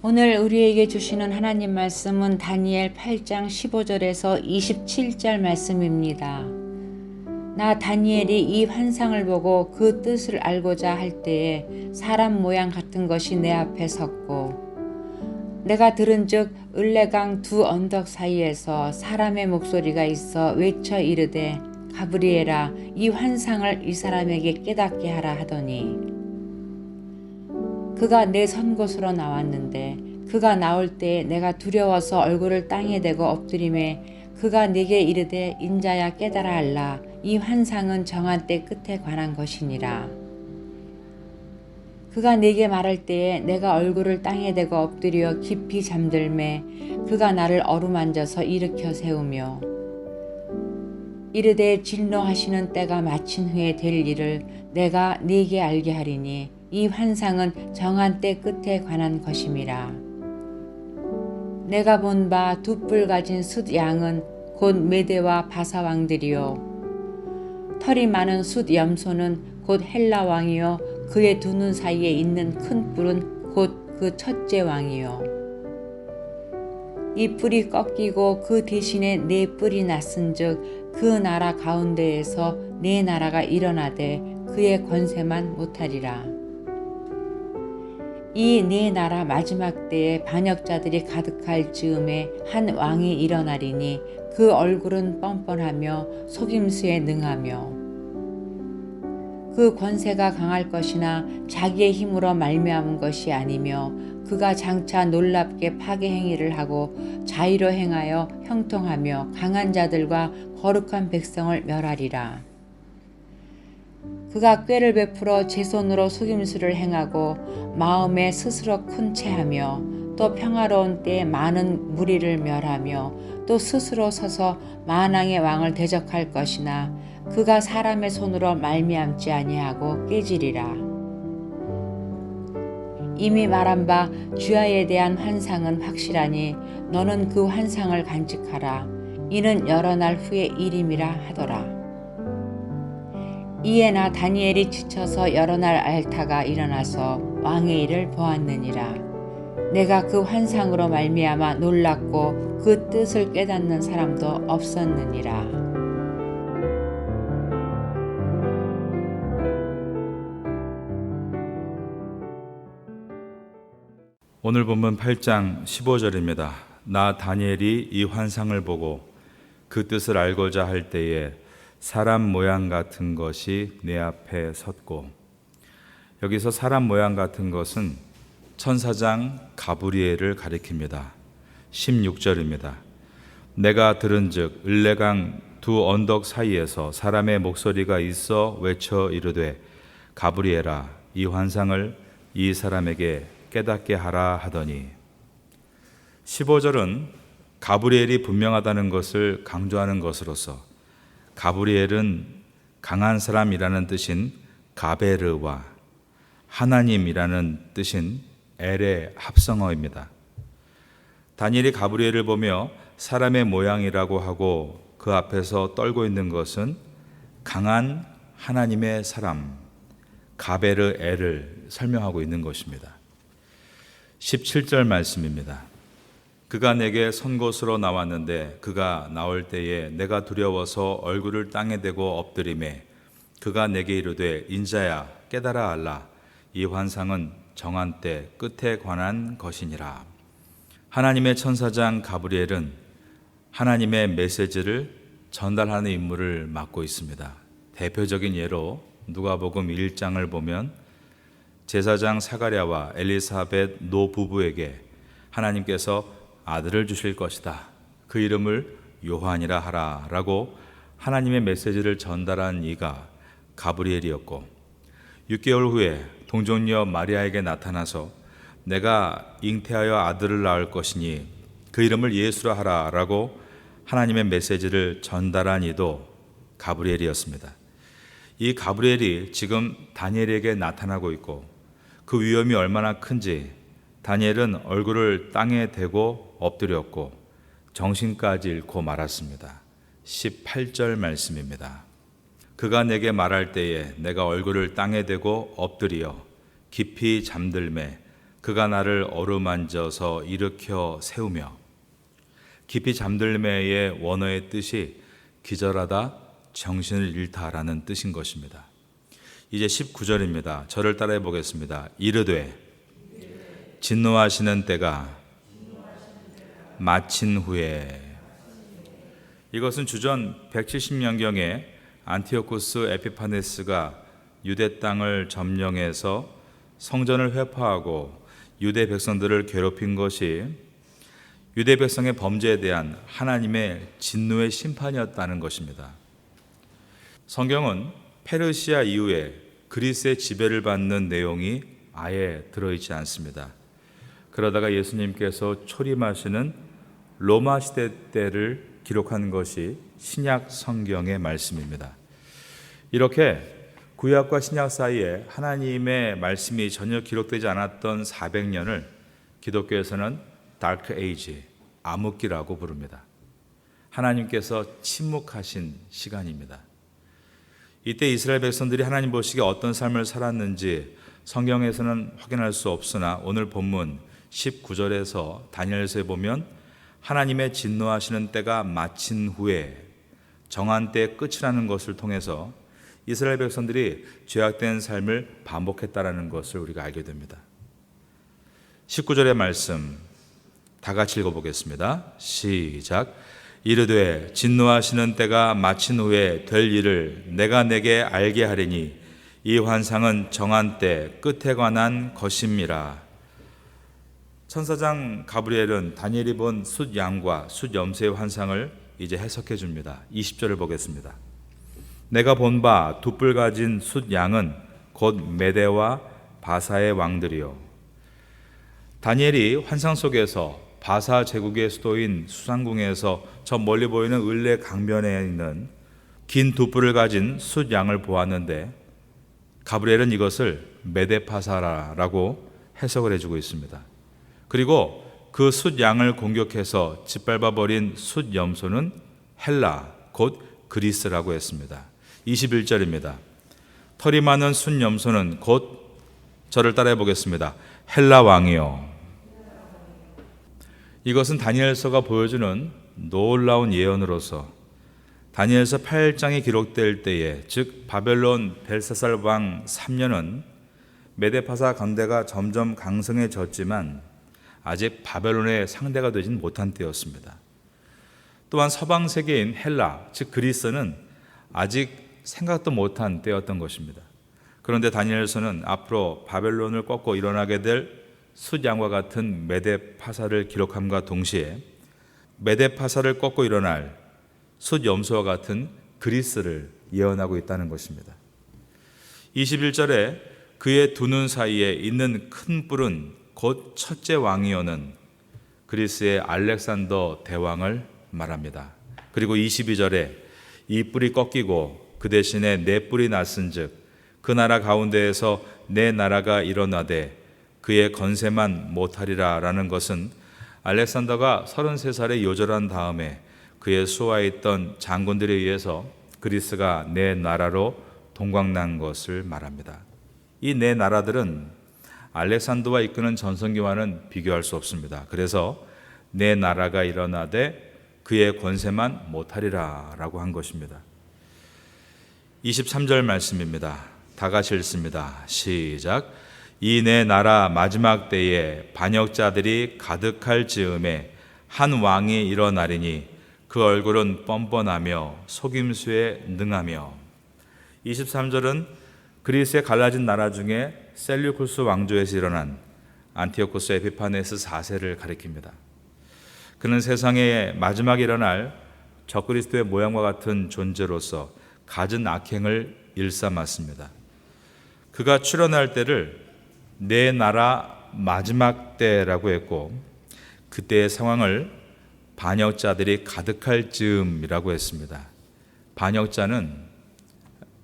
오늘 우리에게 주시는 하나님 말씀은 다니엘 8장 15절에서 27절 말씀입니다. 나 다니엘이 이 환상을 보고 그 뜻을 알고자 할 때에 사람 모양 같은 것이 내 앞에 섰고 내가 들은즉 을레강 두 언덕 사이에서 사람의 목소리가 있어 외쳐 이르되 가브리엘아 이 환상을 이 사람에게 깨닫게 하라 하더니 그가 내 선 곳으로 나왔는데 그가 나올 때에 내가 두려워서 얼굴을 땅에 대고 엎드리매 그가 내게 이르되 인자야 깨달아 알라 이 환상은 정한 때 끝에 관한 것이니라. 그가 내게 말할 때에 내가 얼굴을 땅에 대고 엎드려 깊이 잠들매 그가 나를 어루만져서 일으켜 세우며 이르되 진노하시는 때가 마친 후에 될 일을 내가 네게 알게 하리니 이 환상은 정한 때 끝에 관한 것임이라. 내가 본 바 두 뿔 가진 숫 양은 곧 메대와 바사 왕들이요 털이 많은 숫 염소는 곧 헬라 왕이요 그의 두 눈 사이에 있는 큰 뿔은 곧 그 첫째 왕이요 이 뿔이 꺾이고 그 대신에 네 뿔이 났은즉 그 나라 가운데에서 네 나라가 일어나되 그의 권세만 못하리라. 이 네 나라 마지막 때에 반역자들이 가득할 즈음에 한 왕이 일어나리니 그 얼굴은 뻔뻔하며 속임수에 능하며 그 권세가 강할 것이나 자기의 힘으로 말미암은 것이 아니며 그가 장차 놀랍게 파괴 행위를 하고 자의로 행하여 형통하며 강한 자들과 거룩한 백성을 멸하리라. 그가 꾀를 베풀어 제 손으로 속임수를 행하고 마음에 스스로 큰 체하며 또 평화로운 때에 많은 무리를 멸하며 또 스스로 서서 만왕의 왕을 대적할 것이나 그가 사람의 손으로 말미암지 아니하고 깨지리라. 이미 말한 바 주야에 대한 환상은 확실하니 너는 그 환상을 간직하라. 이는 여러 날 후의 일임이라 하더라. 이에 나 다니엘이 지쳐서 여러 날 앓다가 일어나서 왕의 일을 보았느니라. 내가 그 환상으로 말미암아 놀랐고 그 뜻을 깨닫는 사람도 없었느니라. 오늘 본문 8장 15절입니다. 나 다니엘이 이 환상을 보고 그 뜻을 알고자 할 때에 사람 모양 같은 것이 내 앞에 섰고, 여기서 사람 모양 같은 것은 천사장 가브리엘을 가리킵니다. 16절입니다. 내가 들은즉 을레강 두 언덕 사이에서 사람의 목소리가 있어 외쳐 이르되 가브리엘아 이 환상을 이 사람에게 깨닫게 하라 하더니, 15절은 가브리엘이 분명하다는 것을 강조하는 것으로서 가브리엘은 강한 사람이라는 뜻인 가베르와 하나님이라는 뜻인 엘의 합성어입니다. 다니엘이 가브리엘을 보며 사람의 모양이라고 하고 그 앞에서 떨고 있는 것은 강한 하나님의 사람 가베르 엘을 설명하고 있는 것입니다. 17절 말씀입니다. 그가 내게 선 곳으로 나왔는데 그가 나올 때에 내가 두려워서 얼굴을 땅에 대고 엎드리매 그가 내게 이르되 인자야 깨달아 알라 이 환상은 정한 때 끝에 관한 것이니라. 하나님의 천사장 가브리엘은 하나님의 메시지를 전달하는 임무를 맡고 있습니다. 대표적인 예로 누가복음 1장을 보면 제사장 사가랴와 엘리사벳 노 부부에게 하나님께서 아들을 주실 것이다. 그 이름을 요한이라 하라 라고 하나님의 메시지를 전달한 이가 가브리엘이었고, 6개월 후에 동정녀 마리아에게 나타나서 내가 잉태하여 아들을 낳을 것이니 그 이름을 예수라 하라 라고 하나님의 메시지를 전달한 이도 가브리엘이었습니다. 이 가브리엘이 지금 다니엘에게 나타나고 있고 그 위험이 얼마나 큰지 다니엘은 얼굴을 땅에 대고 엎드렸고 정신까지 잃고 말았습니다. 18절 말씀입니다. 그가 내게 말할 때에 내가 얼굴을 땅에 대고 엎드려 깊이 잠들매 그가 나를 어루만져서 일으켜 세우며 깊이 잠들매의 원어의 뜻이 기절하다, 정신을 잃다라는 뜻인 것입니다. 이제 19절입니다. 저를 따라해 보겠습니다. 이르되 진노하시는 때가 마친 후에. 이것은 주전 170년경에 안티오쿠스 에피파네스가 유대 땅을 점령해서 성전을 회파하고 유대 백성들을 괴롭힌 것이 유대 백성의 범죄에 대한 하나님의 진노의 심판이었다는 것입니다. 성경은 페르시아 이후에 그리스의 지배를 받는 내용이 아예 들어있지 않습니다. 그러다가 예수님께서 초림하시는 로마 시대 때를 기록한 것이 신약 성경의 말씀입니다. 이렇게 구약과 신약 사이에 하나님의 말씀이 전혀 기록되지 않았던 400년을 기독교에서는 다크 에이지, 암흑기라고 부릅니다. 하나님께서 침묵하신 시간입니다. 이때 이스라엘 백성들이 하나님 보시기에 어떤 삶을 살았는지 성경에서는 확인할 수 없으나 오늘 본문 19절에서 다니엘서에 보면 하나님의 진노하시는 때가 마친 후에 정한 때의 끝이라는 것을 통해서 이스라엘 백성들이 죄악된 삶을 반복했다라는 것을 우리가 알게 됩니다. 19절의 말씀 다 같이 읽어보겠습니다. 시작. 이르되 진노하시는 때가 마친 후에 될 일을 내가 내게 알게 하리니 이 환상은 정한 때 끝에 관한 것임이라. 천사장 가브리엘은 다니엘이 본 숫양과 숫염소의 환상을 이제 해석해 줍니다. 20절을 보겠습니다. 내가 본 바 두 뿔 가진 숫양은 곧 메대와 바사의 왕들이요. 다니엘이 환상 속에서 바사 제국의 수도인 수상궁에서 저 멀리 보이는 을레 강변에 있는 긴 두 뿔을 가진 숫양을 보았는데 가브리엘은 이것을 메데파사라라고 해석을 해주고 있습니다. 그리고 그 숫양을 공격해서 짓밟아버린 숫염소는 헬라 곧 그리스라고 했습니다. 21절입니다. 털이 많은 숫염소는 곧 저를 따라해 보겠습니다. 헬라 왕이요. 이것은 다니엘서가 보여주는 놀라운 예언으로서 다니엘서 8장이 기록될 때에 즉 바벨론 벨사살 왕 3년은 메데파사 군대가 점점 강성해졌지만 아직 바벨론의 상대가 되진 못한 때였습니다. 또한 서방 세계인 헬라 즉 그리스는 아직 생각도 못한 때였던 것입니다. 그런데 다니엘서는 앞으로 바벨론을 꺾고 일어나게 될 숫양과 같은 메데파사를 기록함과 동시에 메데파사를 꺾고 일어날 숫염소와 같은 그리스를 예언하고 있다는 것입니다. 21절에 그의 두 눈 사이에 있는 큰 뿔은 곧 첫째 왕이오는 그리스의 알렉산더 대왕을 말합니다. 그리고 22절에 이 뿔이 꺾이고 그 대신에 네 뿔이 났은즉 그 나라 가운데에서 내 나라가 일어나되 그의 건세만 못하리라 라는 것은 알렉산더가 33살에 요절한 다음에 그의 수하에 있던 장군들에 의해서 그리스가 네 나라로 동광난 것을 말합니다. 이 네 나라들은 알렉산더가 이끄는 전성기와는 비교할 수 없습니다. 그래서 네 나라가 일어나되 그의 권세만 못하리라 라고 한 것입니다. 23절 말씀입니다. 다 같이 읽습니다. 시작. 이 네 나라 마지막 때에 반역자들이 가득할 즈음에 한 왕이 일어나리니 그 얼굴은 뻔뻔하며 속임수에 능하며. 23절은 그리스의 갈라진 나라 중에 셀류쿠스 왕조에서 일어난 안티오쿠스 에피파네스 4세를 가리킵니다. 그는 세상에 마지막에 일어날 적그리스도의 모양과 같은 존재로서 갖은 악행을 일삼았습니다. 그가 출현할 때를 내 나라 마지막 때라고 했고 그때의 상황을 반역자들이 가득할 즈음이라고 했습니다. 반역자는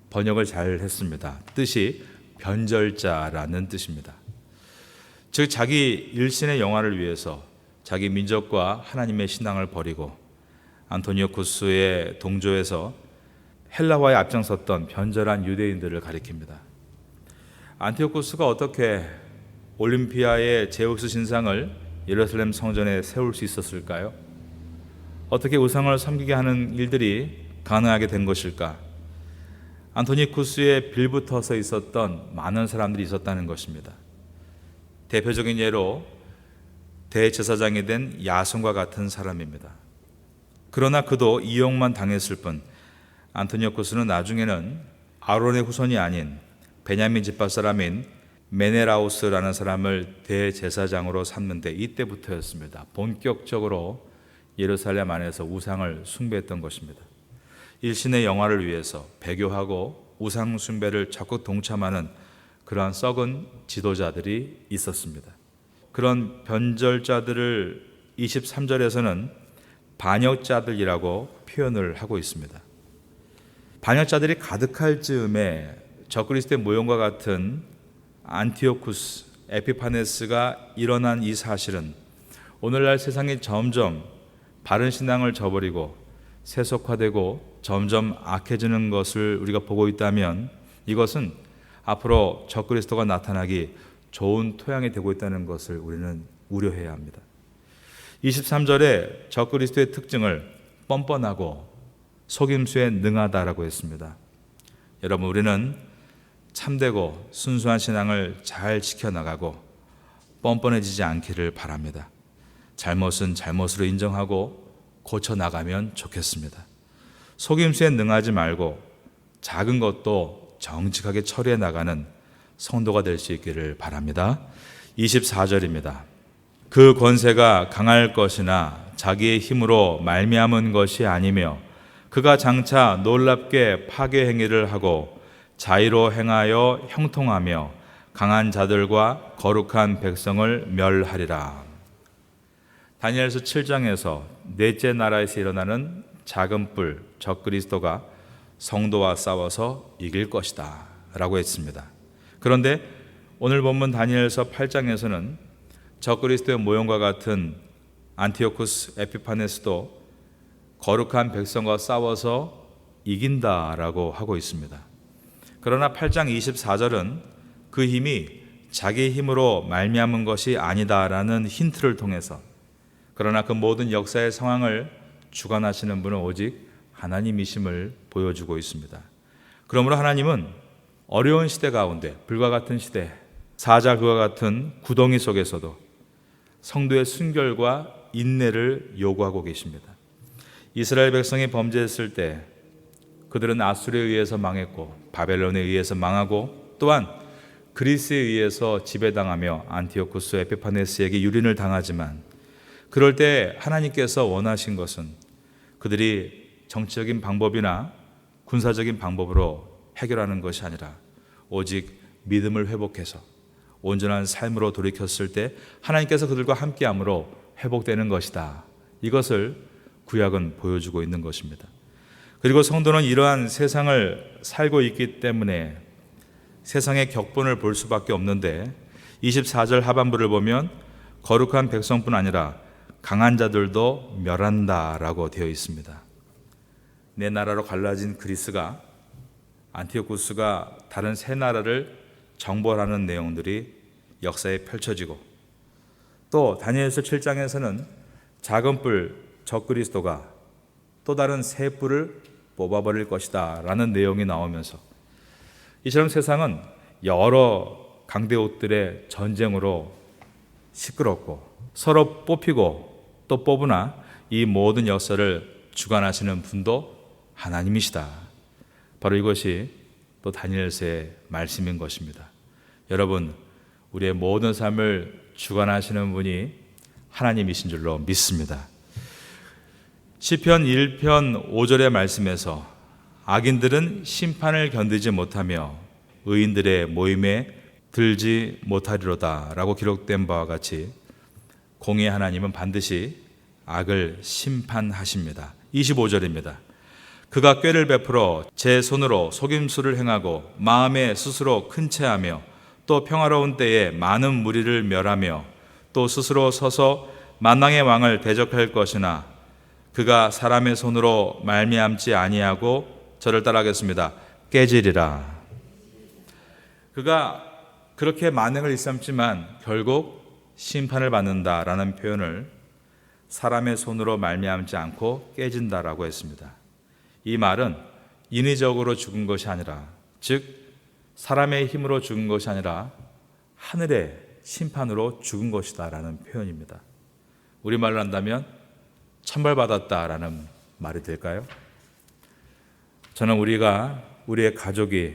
번역을 잘 했습니다. 뜻이 변절자라는 뜻입니다. 즉 자기 일신의 영화를 위해서 자기 민족과 하나님의 신앙을 버리고 안토니오쿠스의 동조에서 헬라화에 앞장섰던 변절한 유대인들을 가리킵니다. 안티오쿠스가 어떻게 올림피아의 제우스 신상을 예루살렘 성전에 세울 수 있었을까요? 어떻게 우상을 섬기게 하는 일들이 가능하게 된 것일까? 안토니쿠스의 빌붙어서 있었던 많은 사람들이 있었다는 것입니다. 대표적인 예로 대제사장이 된 야손과 같은 사람입니다. 그러나 그도 이용만 당했을 뿐 안토니쿠스는 나중에는 아론의 후손이 아닌 베냐민 집밥 사람인 메네라우스라는 사람을 대제사장으로 삼는데 이때부터였습니다. 본격적으로 예루살렘 안에서 우상을 숭배했던 것입니다. 일신의 영화를 위해서 배교하고 우상 숭배를 적극 동참하는 그러한 썩은 지도자들이 있었습니다. 그런 변절자들을 23절에서는 반역자들이라고 표현을 하고 있습니다. 반역자들이 가득할 즈음에 적그리스도의 모형과 같은 안티오쿠스 에피파네스가 일어난 이 사실은 오늘날 세상이 점점 바른 신앙을 저버리고 세속화되고 점점 악해지는 것을 우리가 보고 있다면 이것은 앞으로 적그리스도가 나타나기 좋은 토양이 되고 있다는 것을 우리는 우려해야 합니다. 23절에 적그리스도의 특징을 뻔뻔하고 속임수에 능하다라고 했습니다. 여러분, 우리는 참되고 순수한 신앙을 잘 지켜나가고 뻔뻔해지지 않기를 바랍니다. 잘못은 잘못으로 인정하고 고쳐나가면 좋겠습니다. 속임수에 능하지 말고 작은 것도 정직하게 처리해 나가는 성도가 될 수 있기를 바랍니다. 24절입니다. 그 권세가 강할 것이나 자기의 힘으로 말미암은 것이 아니며 그가 장차 놀랍게 파괴 행위를 하고 자의로 행하여 형통하며 강한 자들과 거룩한 백성을 멸하리라. 다니엘서 7장에서 넷째 나라에서 일어나는 작은 뿔 적그리스도가 성도와 싸워서 이길 것이다 라고 했습니다. 그런데 오늘 본문 다니엘서 8장에서는 적그리스도의 모형과 같은 안티오쿠스 에피파네스도 거룩한 백성과 싸워서 이긴다라고 하고 있습니다. 그러나 8장 24절은 그 힘이 자기 힘으로 말미암은 것이 아니다라는 힌트를 통해서, 그러나 그 모든 역사의 상황을 주관하시는 분은 오직 하나님이심을 보여주고 있습니다. 그러므로 하나님은 어려운 시대 가운데, 불과 같은 시대, 사자굴과 같은 구덩이 속에서도 성도의 순결과 인내를 요구하고 계십니다. 이스라엘 백성이 범죄했을 때 그들은 아수르에 의해서 망했고 바벨론에 의해서 망하고 또한 그리스에 의해서 지배당하며 안티오쿠스 에피파네스에게 유린을 당하지만, 그럴 때 하나님께서 원하신 것은 그들이 정치적인 방법이나 군사적인 방법으로 해결하는 것이 아니라 오직 믿음을 회복해서 온전한 삶으로 돌이켰을 때 하나님께서 그들과 함께함으로 회복되는 것이다. 이것을 구약은 보여주고 있는 것입니다. 그리고 성도는 이러한 세상을 살고 있기 때문에 세상의 격분을 볼 수밖에 없는데 24절 하반부를 보면 거룩한 백성뿐 아니라 강한 자들도 멸한다라고 되어 있습니다. 내 나라로 갈라진 그리스가, 안티오쿠스가 다른 세 나라를 정벌하는 내용들이 역사에 펼쳐지고, 또 다니엘서 7장에서는 작은 뿔 적그리스도가 또 다른 새 뿔을 뽑아버릴 것이다 라는 내용이 나오면서 이처럼 세상은 여러 강대국들의 전쟁으로 시끄럽고 서로 뽑히고 또 뽑으나 이 모든 역사를 주관하시는 분도 하나님이시다. 바로 이것이 또 다니엘서의 말씀인 것입니다. 여러분, 우리의 모든 삶을 주관하시는 분이 하나님이신 줄로 믿습니다. 시편 1편 5절의 말씀에서 악인들은 심판을 견디지 못하며 의인들의 모임에 들지 못하리로다 라고 기록된 바와 같이 공의 하나님은 반드시 악을 심판하십니다. 25절입니다. 그가 꾀를 베풀어 제 손으로 속임수를 행하고 마음에 스스로 큰 채하며 또 평화로운 때에 많은 무리를 멸하며 또 스스로 서서 만왕의 왕을 대적할 것이나 그가 사람의 손으로 말미암지 아니하고 저를 따라하겠습니다. 깨지리라. 그가 그렇게 만행을 일삼지만 결국 심판을 받는다라는 표현을 사람의 손으로 말미암지 않고 깨진다라고 했습니다. 이 말은 인위적으로 죽은 것이 아니라, 즉 사람의 힘으로 죽은 것이 아니라 하늘의 심판으로 죽은 것이다라는 표현입니다. 우리말로 한다면 천벌받았다라는 말이 될까요? 저는 우리의 가족이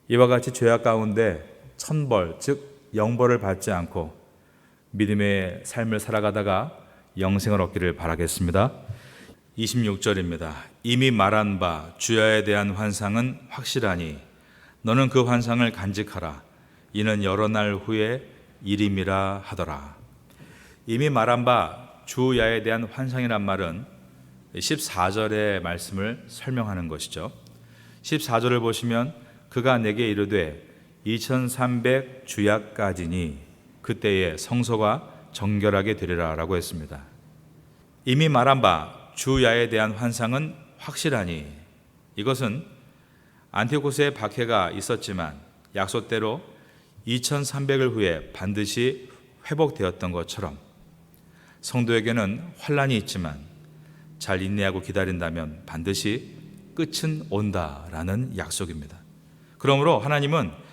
이와 같이 죄악 가운데 천벌, 즉 영벌을 받지 않고 믿음의 삶을 살아가다가 영생을 얻기를 바라겠습니다. 26절입니다. 이미 말한 바 주야에 대한 환상은 확실하니 너는 그 환상을 간직하라. 이는 여러 날 후에 일임이라 하더라. 이미 말한 바 주야에 대한 환상이란 말은 14절의 말씀을 설명하는 것이죠. 14절을 보시면 그가 내게 이르되 2300 주야까지니 그때에 성소가 정결하게 되리라 라고 했습니다. 이미 말한 바 주야에 대한 환상은 확실하니, 이것은 안티오코스의 박해가 있었지만 약속대로 2300일 후에 반드시 회복되었던 것처럼 성도에게는 환난이 있지만 잘 인내하고 기다린다면 반드시 끝은 온다라는 약속입니다. 그러므로 하나님은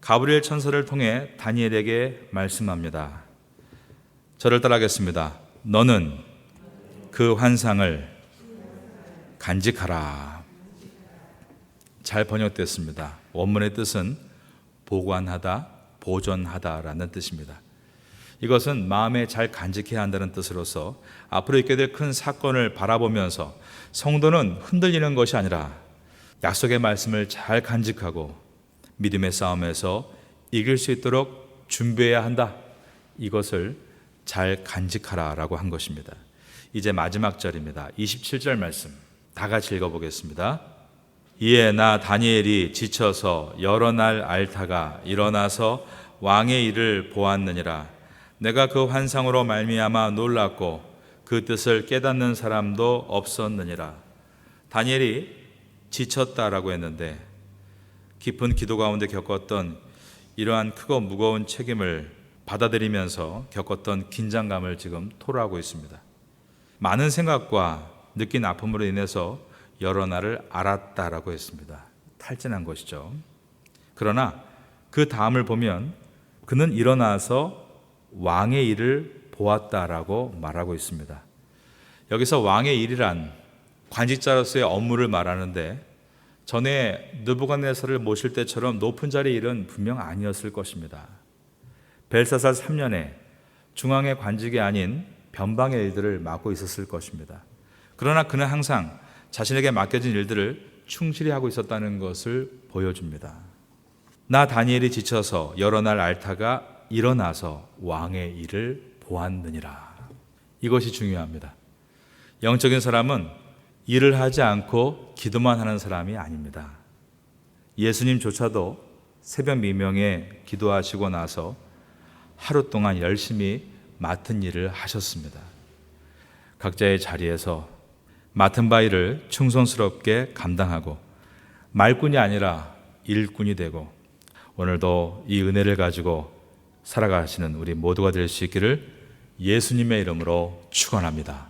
가브리엘 천사를 통해 다니엘에게 말씀합니다. 저를 따라하겠습니다. 너는 그 환상을 간직하라. 잘 번역됐습니다. 원문의 뜻은 보관하다, 보존하다라는 뜻입니다. 이것은 마음에 잘 간직해야 한다는 뜻으로서 앞으로 있게 될 큰 사건을 바라보면서 성도는 흔들리는 것이 아니라 약속의 말씀을 잘 간직하고 믿음의 싸움에서 이길 수 있도록 준비해야 한다. 이것을 잘 간직하라라고 한 것입니다. 이제 마지막 절입니다. 27절 말씀 다 같이 읽어보겠습니다. 이에 나 다니엘이 지쳐서 여러 날 앓다가 일어나서 왕의 일을 보았느니라. 내가 그 환상으로 말미암아 놀랐고 그 뜻을 깨닫는 사람도 없었느니라. 다니엘이 지쳤다라고 했는데 깊은 기도 가운데 겪었던 이러한 크고 무거운 책임을 받아들이면서 겪었던 긴장감을 지금 토로하고 있습니다. 많은 생각과 느낀 아픔으로 인해서 여러 날을 앓았다라고 했습니다. 탈진한 것이죠. 그러나 그 다음을 보면 그는 일어나서 왕의 일을 보았다라고 말하고 있습니다. 여기서 왕의 일이란 관직자로서의 업무를 말하는데 전에 느부갓네살을 모실 때처럼 높은 자리의 일은 분명 아니었을 것입니다. 벨사살 3년에 중앙의 관직이 아닌 변방의 일들을 맡고 있었을 것입니다. 그러나 그는 항상 자신에게 맡겨진 일들을 충실히 하고 있었다는 것을 보여줍니다. 나 다니엘이 지쳐서 여러 날 앓다가 일어나서 왕의 일을 보았느니라. 이것이 중요합니다. 영적인 사람은 일을 하지 않고 기도만 하는 사람이 아닙니다. 예수님조차도 새벽 미명에 기도하시고 나서 하루 동안 열심히 맡은 일을 하셨습니다. 각자의 자리에서 맡은 바 일을 충성스럽게 감당하고 말꾼이 아니라 일꾼이 되고 오늘도 이 은혜를 가지고 살아가시는 우리 모두가 될 수 있기를 예수님의 이름으로 축원합니다.